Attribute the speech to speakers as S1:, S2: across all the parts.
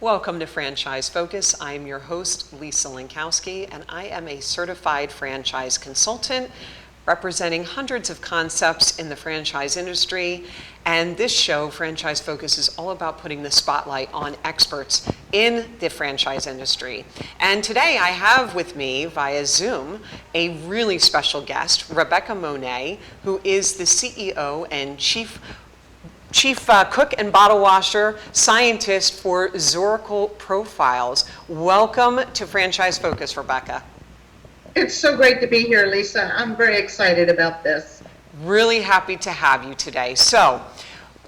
S1: Welcome to Franchise Focus. I'm your host, Lisa Lankowski, and I am a certified franchise consultant representing hundreds of concepts in the franchise industry. And this show, Franchise Focus, is all about putting the spotlight on experts in the franchise industry. And today I have with me via Zoom a really special guest, Rebecca Monet, who is the CEO and Chief Cook and Bottle Washer Scientist for Zorakle Profiles. Welcome to Franchise Focus, Rebecca.
S2: It's so great to be here, Lisa. I'm very excited about this.
S1: Really happy to have you today. So,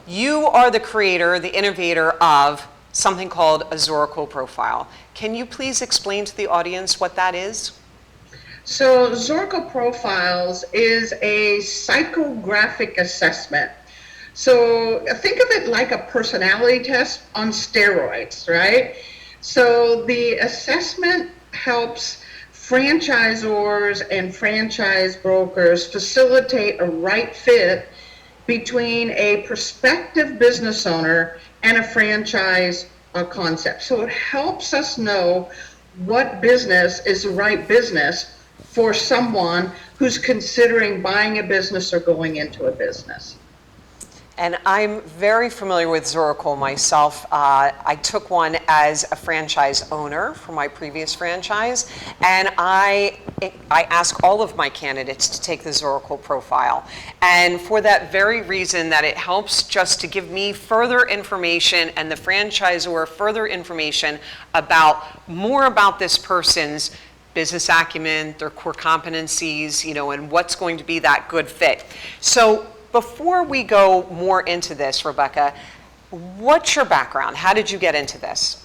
S1: you are the creator, the innovator of something called a Zorakle Profile. Can you please explain to the audience what that is?
S2: So, Zorakle Profiles is a psychographic assessment. So think of it like a personality test on steroids, right? So the assessment helps franchisors and franchise brokers facilitate a right fit between a prospective business owner and a franchise concept. So it helps us know what business is the right business for someone who's considering buying a business or going into a business.
S1: And I'm very familiar with Zorakle myself. I took one as a franchise owner for my previous franchise, and I ask all of my candidates to take the Zorakle profile. And for that very reason, that it helps just to give me further information and the franchisor further information about more about this person's business acumen, their core competencies, and what's going to be that good fit. So, before we go more into this, Rebecca, what's your background? How did you get into this?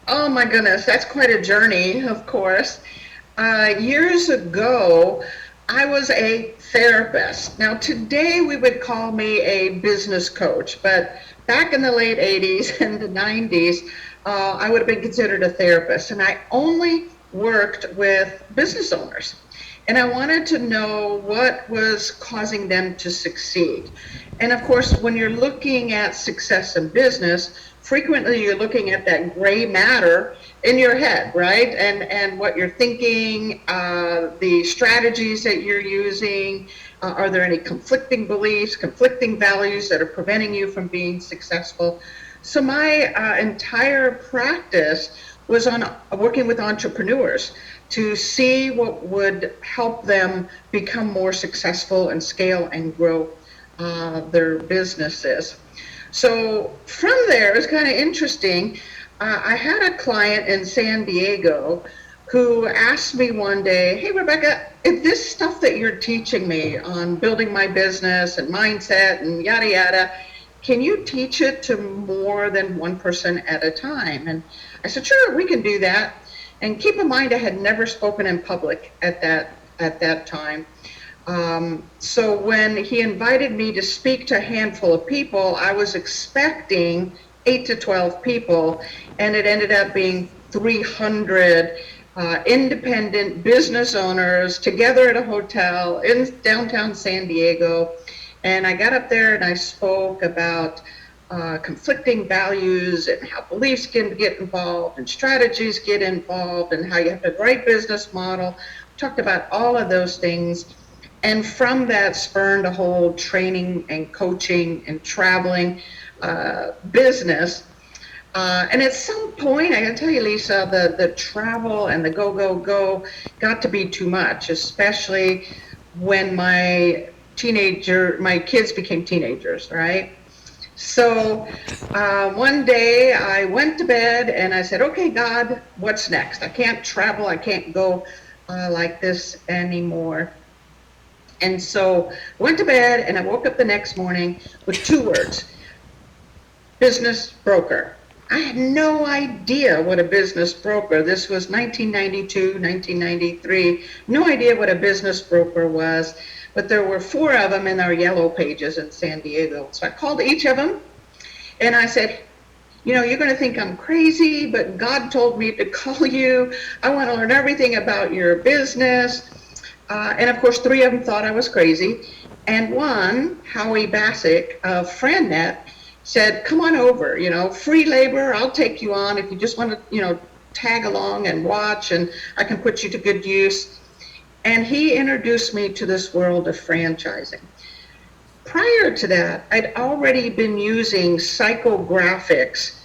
S2: Oh my goodness, that's quite a journey, of course. Years ago, I was a therapist. Now today we would call me a business coach, but back in the late 80s and the 90s, I would have been considered a therapist. And I only worked with business owners. And I wanted to know what was causing them to succeed. And of course, when you're looking at success in business, frequently you're looking at that gray matter in your head, right? And what you're thinking, the strategies that you're using, are there any conflicting beliefs, conflicting values that are preventing you from being successful? So my entire practice was on working with entrepreneurs to see what would help them become more successful and scale and grow their businesses. So from there, it's kind of interesting. I had a client in San Diego who asked me one day, "Hey, Rebecca, if this stuff that you're teaching me on building my business and mindset and yada, yada, can you teach it to more than one person at a time?" And I said, "Sure, we can do that." And keep in mind, I had never spoken in public at that time. So when he invited me to speak to a handful of people, I was expecting 8 to 12 people, and it ended up being 300 independent business owners together at a hotel in downtown San Diego. And I got up there and I spoke about conflicting values and how beliefs can get involved and strategies get involved and how you have the right business model. We talked about all of those things. And from that spurned a whole training and coaching and traveling business. And at some point, I gotta tell you, Lisa, the travel and the go got to be too much, especially when my kids became teenagers, right? So one day I went to bed and I said, "Okay, God, what's next? I can't travel. I can't go like this anymore." And so I went to bed and I woke up the next morning with 2 words: business broker. I had no idea what a business broker, this was 1992, 1993, no idea what a business broker was. But there were 4 of them in our yellow pages in San Diego. So I called each of them and I said, "You're going to think I'm crazy, but God told me to call you. I want to learn everything about your business." And of course, 3 of them thought I was crazy. And one, Howie Bassick of FriendNet, said, come on over, free labor, I'll take you on if you just want to, tag along and watch, and I can put you to good use. And he introduced me to this world of franchising. Prior to that, I'd already been using psychographics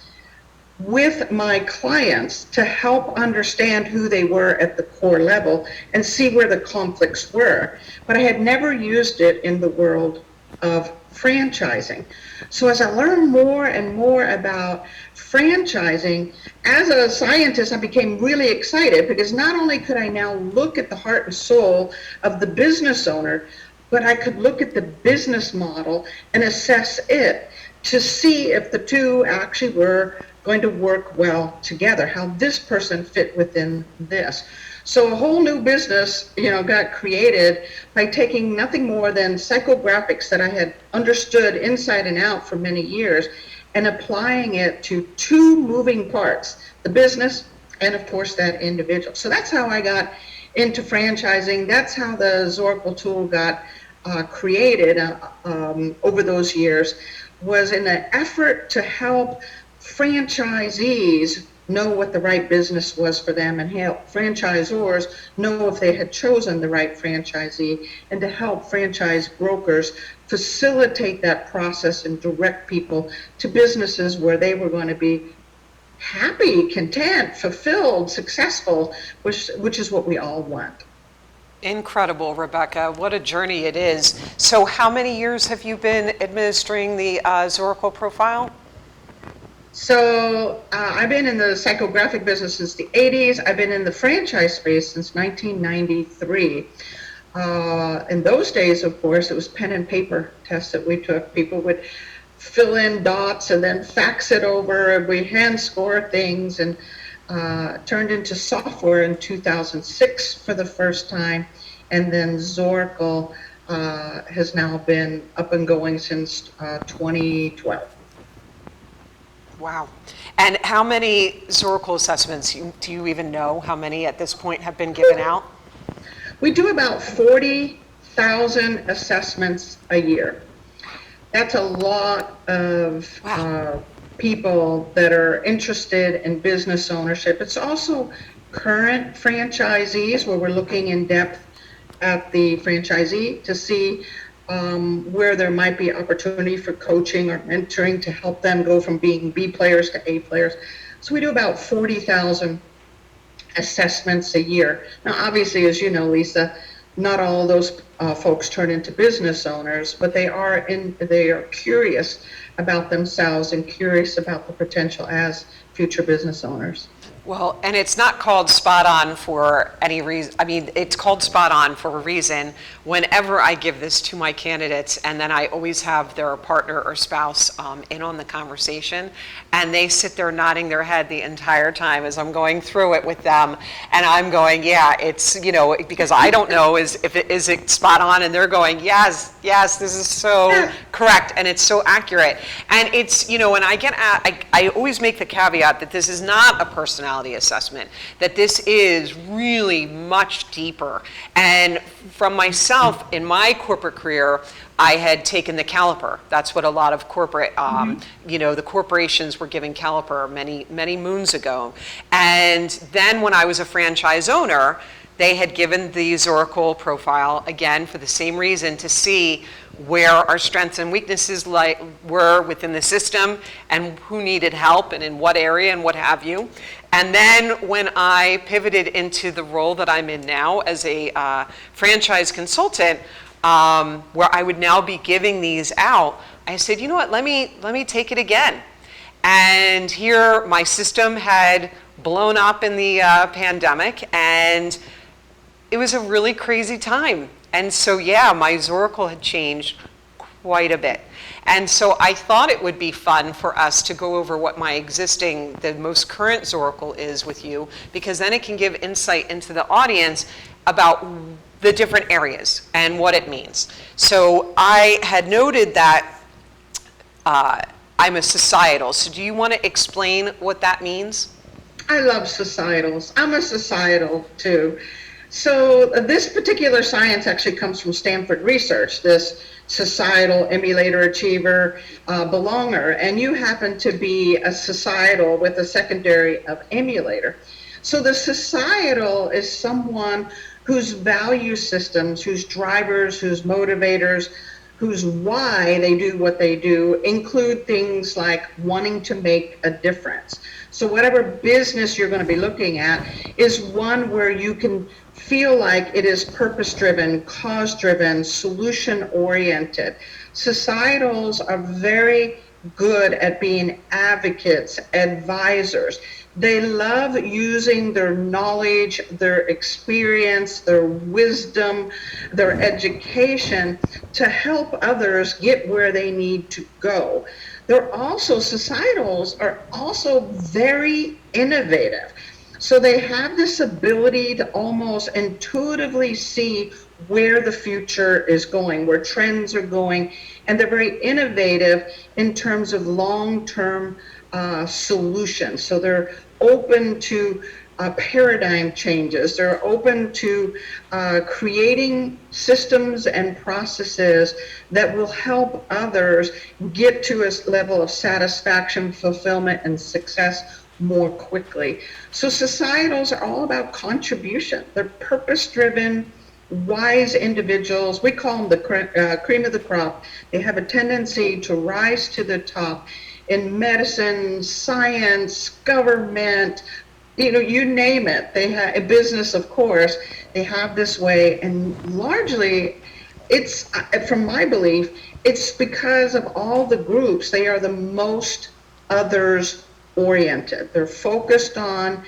S2: with my clients to help understand who they were at the core level and see where the conflicts were. But I had never used it in the world of franchising. So as I learned more and more about franchising, as a scientist, I became really excited because not only could I now look at the heart and soul of the business owner, but I could look at the business model and assess it to see if the two actually were going to work well together, how this person fit within this. So a whole new business, got created by taking nothing more than psychographics that I had understood inside and out for many years and applying it to two moving parts, the business and of course that individual. So that's how I got into franchising. That's how the Zorakle tool got created over those years, was in an effort to help franchisees know what the right business was for them and help franchisors know if they had chosen the right franchisee, and to help franchise brokers facilitate that process and direct people to businesses where they were going to be happy, content, fulfilled, successful, which is what we all want.
S1: Incredible, Rebecca. What a journey it is. So how many years have you been administering the Zorakle profile?
S2: So I've been in the psychographic business since the 80s. I've been in the franchise space since 1993. In those days, of course, it was pen and paper tests that we took. People would fill in dots and then fax it over. We hand score things, and turned into software in 2006 for the first time. And then Zorakle has now been up and going since 2012.
S1: Wow. And how many Zorakle assessments, do you even know how many at this point have been given out?
S2: We do about 40,000 assessments a year. That's a lot of people that are interested in business ownership. It's also current franchisees where we're looking in depth at the franchisee to see where there might be opportunity for coaching or mentoring to help them go from being B players to A players. So we do about 40,000 assessments a year. Now, obviously, as you know, Lisa, not all of those folks turn into business owners, but they are curious about themselves and curious about the potential as future business owners.
S1: Well, and it's not called spot on for any reason. I mean, it's called spot on for a reason. Whenever I give this to my candidates, and then I always have their partner or spouse in on the conversation, and they sit there nodding their head the entire time as I'm going through it with them, and I'm going, yeah, it's, because I don't know is it spot on, and they're going, yes, this is so correct, and it's so accurate. And it's, and I always make the caveat that this is not a personality assessment, that this is really much deeper. And from myself in my corporate career, I had taken the caliper. That's what a lot of corporate, the corporations were giving caliper many moons ago. And then when I was a franchise owner, they had given the Zorakle profile, again, for the same reason, to see where our strengths and weaknesses were within the system and who needed help and in what area and what have you. And then when I pivoted into the role that I'm in now as a franchise consultant, where I would now be giving these out, I said, you know what, let me take it again. And here my system had blown up in the pandemic, and it was a really crazy time. And so, my Zorakle had changed quite a bit. And so I thought it would be fun for us to go over what the most current Zorakle is with you, because then it can give insight into the audience about the different areas and what it means. So I had noted that I'm a societal. So do you want to explain what that means?
S2: I love societals. I'm a societal too. So this particular science actually comes from Stanford research, this societal emulator achiever belonger, and you happen to be a societal with a secondary of emulator. So the societal is someone whose value systems, whose drivers, whose motivators, whose why they do what they do include things like wanting to make a difference. So whatever business you're going to be looking at is one where you can feel like it is purpose-driven, cause-driven, solution-oriented. Societals are very good at being advocates, advisors. They love using their knowledge, their experience, their wisdom, their education to help others get where they need to go. Societals are also very innovative. So they have this ability to almost intuitively see where the future is going, where trends are going, and they're very innovative in terms of long-term solutions. So they're open to paradigm changes. They're open to creating systems and processes that will help others get to a level of satisfaction, fulfillment, and success more quickly. So societals are all about contribution. They're purpose-driven, wise individuals. We call them the cream of the crop. They have a tendency to rise to the top in medicine, science, government, you name it. They have a business, of course. They have this way, and largely, it's from my belief, it's because of all the groups. They are the most others oriented. They're focused on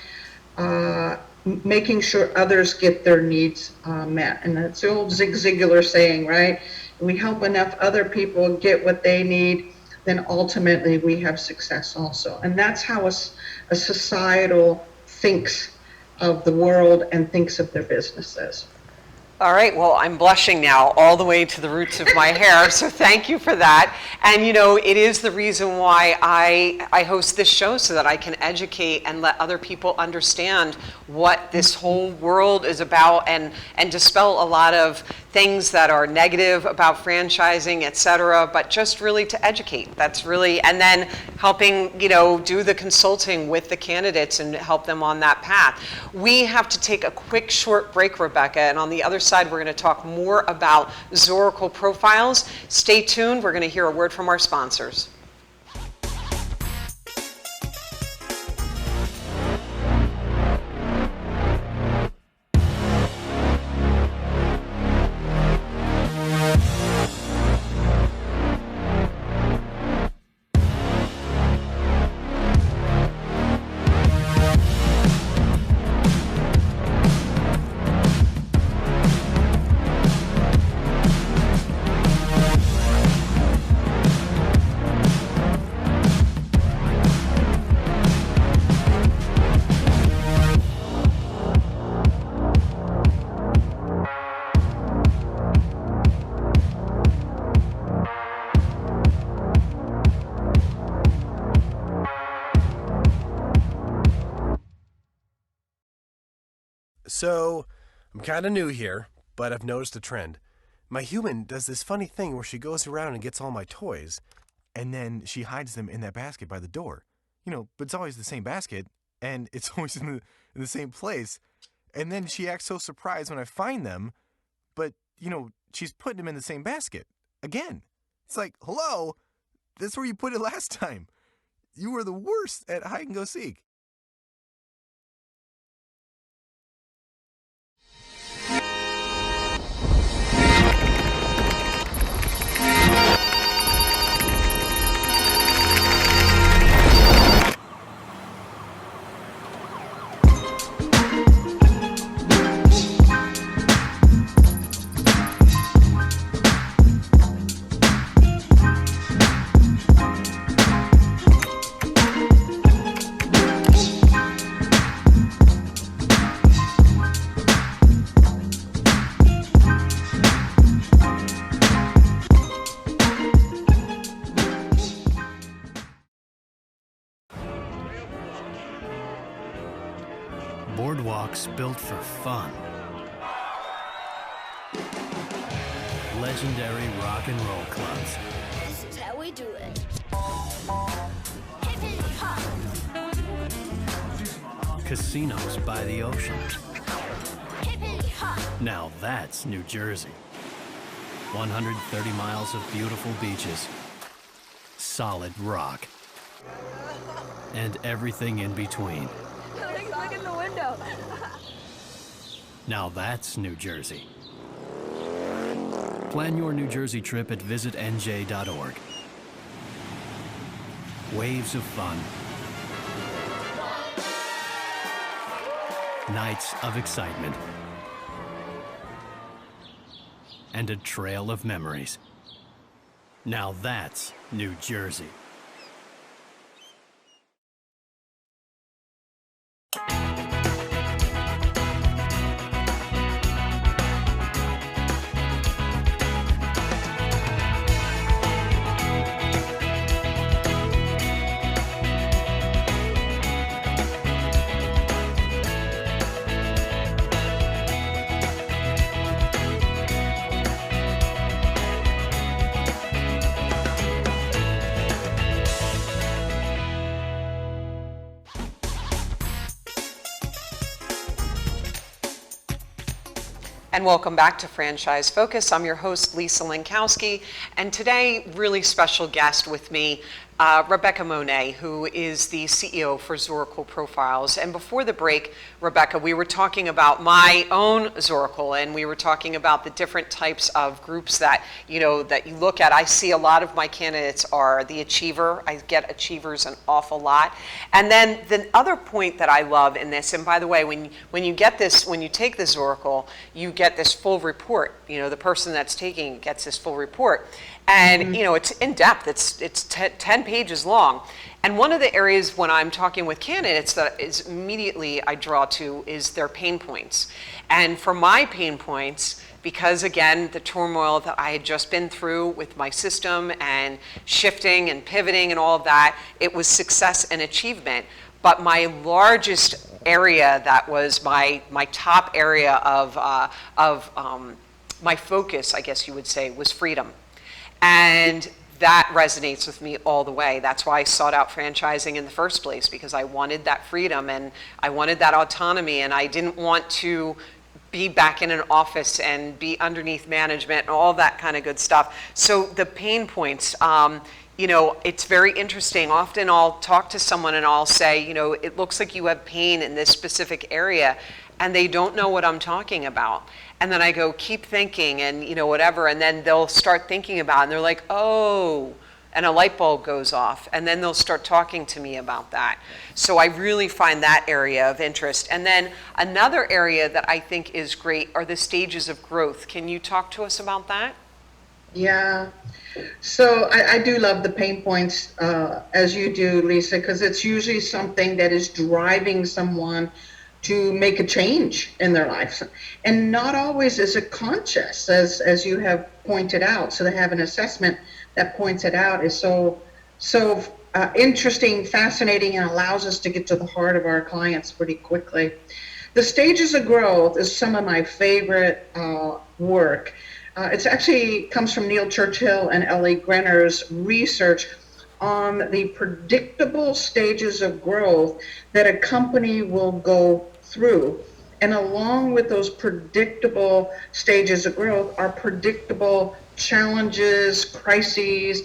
S2: making sure others get their needs met. And that's the old Zig Ziglar saying, right? We help enough other people get what they need, then ultimately we have success also. And that's how a societal thinks of the world and thinks of their businesses.
S1: All right, well, I'm blushing now all the way to the roots of my hair, so thank you for that. And it is the reason why I host this show, so that I can educate and let other people understand what this whole world is about, and dispel a lot of things that are negative about franchising, et cetera, but just really to educate. That's really, and then helping, do the consulting with the candidates and help them on that path. We have to take a quick short break, Rebecca, and on the other side, we're going to talk more about Zorakle Profiles. Stay tuned. We're going to hear a word from our sponsors.
S3: So, I'm kind of new here, but I've noticed a trend. My human does this funny thing where she goes around and gets all my toys, and then she hides them in that basket by the door. But it's always the same basket, and it's always in the same place. And then she acts so surprised when I find them, but, she's putting them in the same basket. Again. It's like, hello? That's where you put it last time. You were the worst at hide and go seek.
S4: Boardwalks built for fun, legendary rock and roll clubs.
S5: This is how we do it. Hip hip hop.
S4: Casinos by the ocean.
S5: Hip hip hop.
S4: Now that's New Jersey. 130 miles of beautiful beaches, solid rock, and everything in between.
S5: Look in the window.
S4: Now that's New Jersey. Plan your New Jersey trip at visitnj.org. Waves of fun. Nights of excitement. And a trail of memories. Now that's New Jersey.
S1: And welcome back to Franchise Focus. I'm your host, Lisa Lankowski, and today, really special guest with me, Rebecca Monet, who is the CEO for Zorakle Profiles. And before the break, Rebecca, we were talking about my own Zorakle, and we were talking about the different types of groups that you look at. I see a lot of my candidates are the achiever. I get achievers an awful lot. And then the other point that I love in this, and by the way, when you get this, when you take the Zorakle, you get this full report. The person that's taking it gets this full report. And it's in depth. It's 10 pages long. And one of the areas when I'm talking with candidates that is immediately I draw to is their pain points. And for my pain points, because again, the turmoil that I had just been through with my system and shifting and pivoting and all of that, it was success and achievement. But my largest area that was my top area of my focus, I guess you would say, was freedom. And that resonates with me all the way. That's why I sought out franchising in the first place, because I wanted that freedom and I wanted that autonomy, and I didn't want to be back in an office and be underneath management and all that kind of good stuff. So the pain points, it's very interesting. Often I'll talk to someone and I'll say, it looks like you have pain in this specific area, and they don't know what I'm talking about. And then I go, keep thinking, and whatever, and then they'll start thinking about it, and they're like, oh, and a light bulb goes off, and then they'll start talking to me about that. So I really find that area of interest. And then another area that I think is great are the stages of growth. Can you talk to us about that?
S2: Yeah. So I do love the pain points, as you do, Lisa, because it's usually something that is driving someone to make a change in their life. And not always is it conscious, as you have pointed out. So to have an assessment that points it out is so interesting, fascinating, and allows us to get to the heart of our clients pretty quickly. The stages of growth is some of my favorite work. It actually comes from Neil Churchill and Ellie Grenner's research on the predictable stages of growth that a company will go through. And along with those predictable stages of growth are predictable challenges, crises,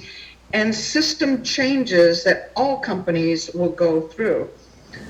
S2: and system changes that all companies will go through.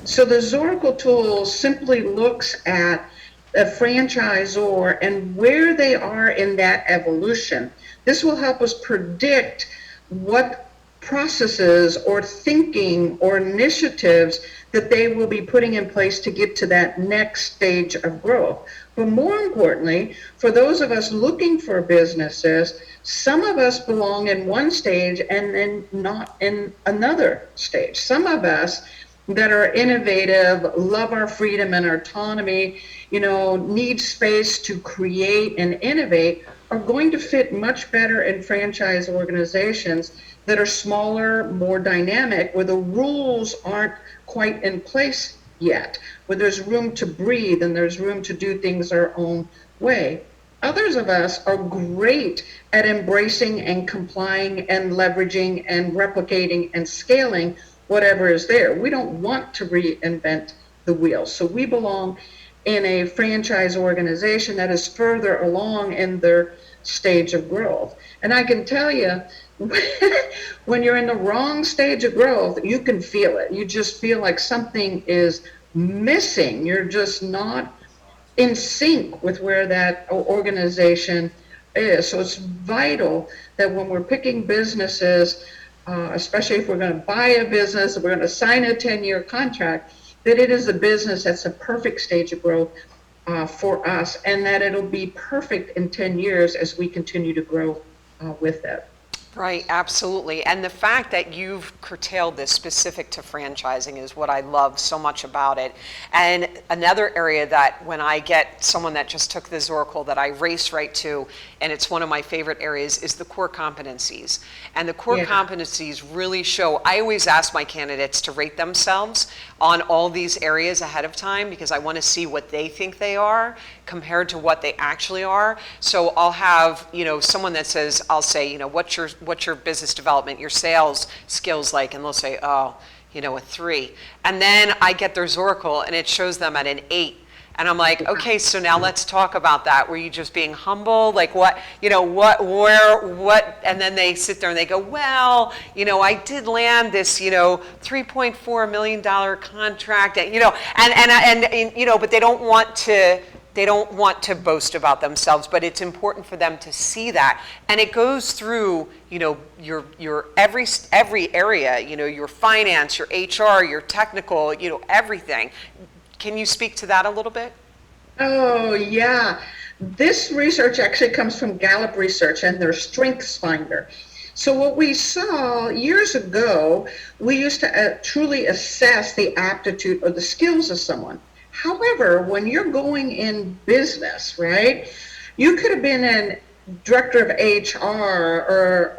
S2: So the Zorakle tool simply looks at a franchisor and where they are in that evolution. This will help us predict what processes or thinking or initiatives that they will be putting in place to get to that next stage of growth. But more importantly, for those of us looking for businesses, some of us belong in one stage and then not in another stage. Some of us that are innovative, love our freedom and our autonomy, need space to create and innovate, are going to fit much better in franchise organizations that are smaller, more dynamic, where the rules aren't quite in place yet, where there's room to breathe and there's room to do things our own way. Others of us are great at embracing and complying and leveraging and replicating and scaling whatever is there. We don't want to reinvent the wheel. So we belong in a franchise organization that is further along in their stage of growth. And I can tell you, when you're in the wrong stage of growth, you can feel it. You just feel like something is missing. You're just not in sync with where that organization is. So it's vital that when we're picking businesses, especially if we're going to buy a business, if we're going to sign a 10-year contract, that it is a business that's a perfect stage of growth for us, and that it'll be perfect in 10 years as we continue to grow with it.
S1: Right, absolutely. And the fact that you've curtailed this specific to franchising is what I love so much about it. And another area that when I get someone that just took the Zorakle that I race right to, and it's one of my favorite areas, is the core competencies. And the core competencies really show, I always ask my candidates to rate themselves on all these areas ahead of time because I want to see what they think they are compared to what they actually are. So I'll have, someone that says, I'll say, what's your business development, your sales skills like? And they'll say, a 3. And then I get their Zorakle and it shows them at an 8. And I'm like, okay, so now let's talk about that. Were you just being humble? Like what, what? And then they sit there and they go, well, I did land this, $3.4 million contract, and but they don't want to boast about themselves, but it's important for them to see that. And it goes through, your every area, your finance, your HR, your technical, everything. Can you speak to that a little bit?
S2: Oh, yeah. This research actually comes from Gallup Research and their Strengths Finder. So what we saw years ago, we used to truly assess the aptitude or the skills of someone. However, when you're going in business, right, you could have been an director of HR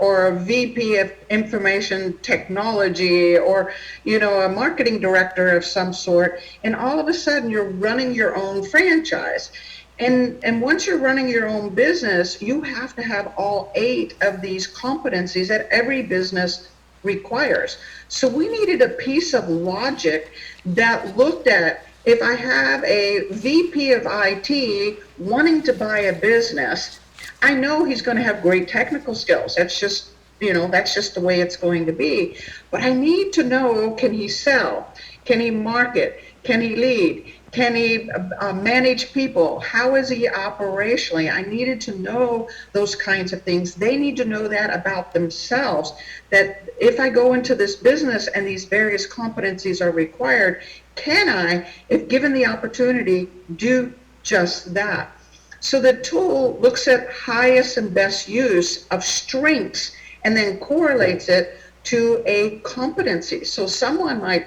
S2: or a VP of information technology or a marketing director of some sort, and all of a sudden you're running your own franchise. And once you're running your own business, you have to have all 8 of these competencies that every business requires. So we needed a piece of logic that looked at, if I have a VP of IT wanting to buy a business, I know he's going to have great technical skills. That's just, that's just the way it's going to be. But I need to know, can he sell? Can he market? Can he lead? Can he manage people? How is he operationally? I needed to know those kinds of things. They need to know that about themselves, that if I go into this business and these various competencies are required, can I, if given the opportunity, do just that? So the tool looks at highest and best use of strengths and then correlates it to a competency. So someone might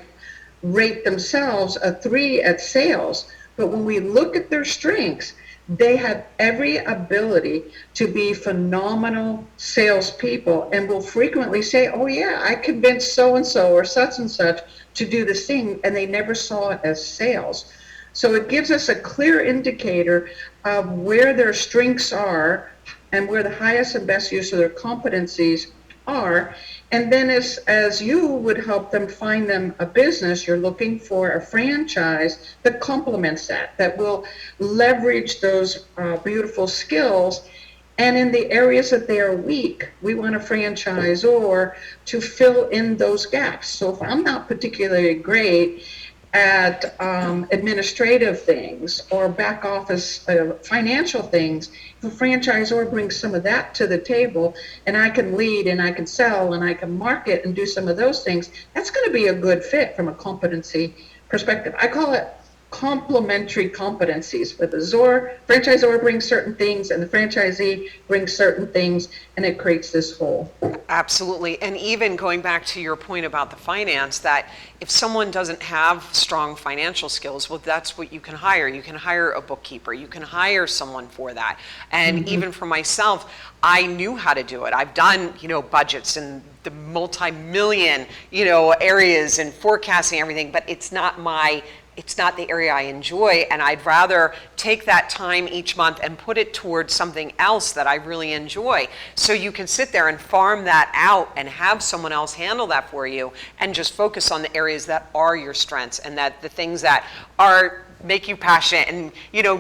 S2: rate themselves a 3 at sales, but when we look at their strengths, they have every ability to be phenomenal salespeople and will frequently say, oh yeah, I convinced so-and-so or such and such to do this thing, and they never saw it as sales. So it gives us a clear indicator of where their strengths are and where the highest and best use of their competencies are. And then as you would help them find them a business, you're looking for a franchise that complements that will leverage those beautiful skills. And in the areas that they are weak, we want a franchisor to fill in those gaps. So if I'm not particularly great at administrative things or back office financial things, if a franchisor brings some of that to the table and I can lead and I can sell and I can market and do some of those things, that's going to be a good fit from a competency perspective. I call it complementary competencies, where the franchisor brings certain things and the franchisee brings certain things, and it creates this whole.
S1: Absolutely. And even going back to your point about the finance, that if someone doesn't have strong financial skills, well, that's what you can hire. You can hire a bookkeeper. You can hire someone for that. And even for myself, I knew how to do it. I've done, budgets and the multi-million, areas and forecasting everything, but it's not my it's not the area I enjoy, and I'd rather take that time each month and put it towards something else that I really enjoy. So you can sit there and farm that out and have someone else handle that for you and just focus on the areas that are your strengths and that the things that are make you passionate and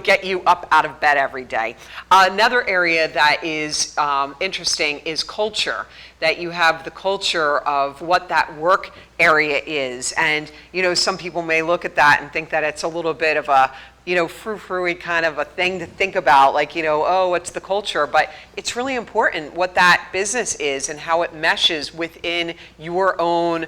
S1: get you up out of bed every day. Another area that is interesting is culture, that you have the culture of what that work area is. And some people may look at that and think that it's a little bit of a frou-frou-y kind of a thing to think about, like, oh, what's the culture? But it's really important what that business is and how it meshes within your own,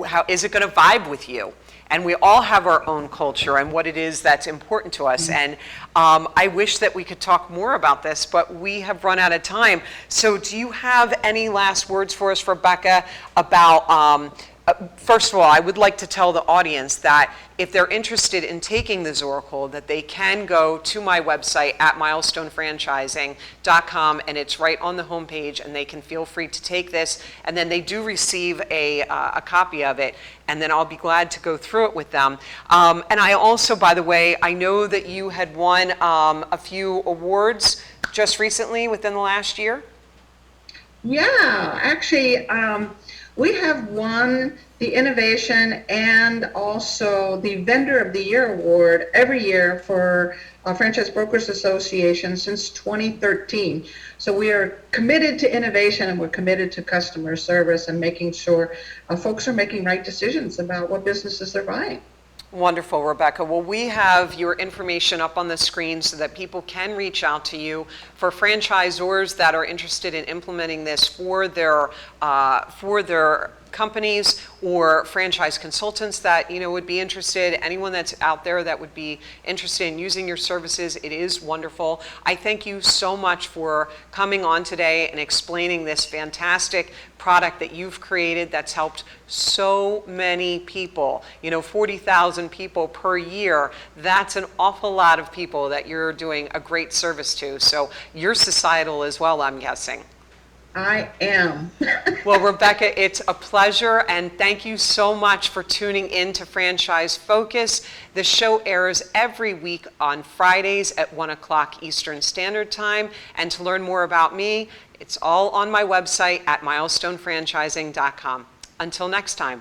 S1: how is it going to vibe with you? And we all have our own culture and what it is that's important to us. And I wish that we could talk more about this, but we have run out of time. So do you have any last words for us, Rebecca, about, first of all, I would like to tell the audience that if they're interested in taking the Zorakle, that they can go to my website at milestonefranchising.com, and it's right on the homepage, and they can feel free to take this, and then they do receive a copy of it, and then I'll be glad to go through it with them. And I also, by the way, I know that you had won a few awards just recently within the last year.
S2: Yeah, actually, we have won the Innovation and also the Vendor of the Year award every year for Franchise Brokers Association since 2013. So we are committed to innovation, and we're committed to customer service and making sure folks are making right decisions about what businesses they're buying.
S1: Wonderful, Rebecca. Well, we have your information up on the screen so that people can reach out to you. For franchisors that are interested in implementing this for their companies, or franchise consultants that would be interested, anyone that's out there that would be interested in using your services, it is wonderful. I thank you so much for coming on today and explaining this fantastic product that you've created that's helped so many people, 40,000 people per year. That's an awful lot of people that you're doing a great service to. So you're societal as well, I'm guessing.
S2: I am.
S1: Well, Rebecca, it's a pleasure, and thank you so much for tuning in to Franchise Focus. The show airs every week on Fridays at 1 o'clock Eastern Standard Time, and to learn more about me, it's all on my website at milestonefranchising.com. Until next time.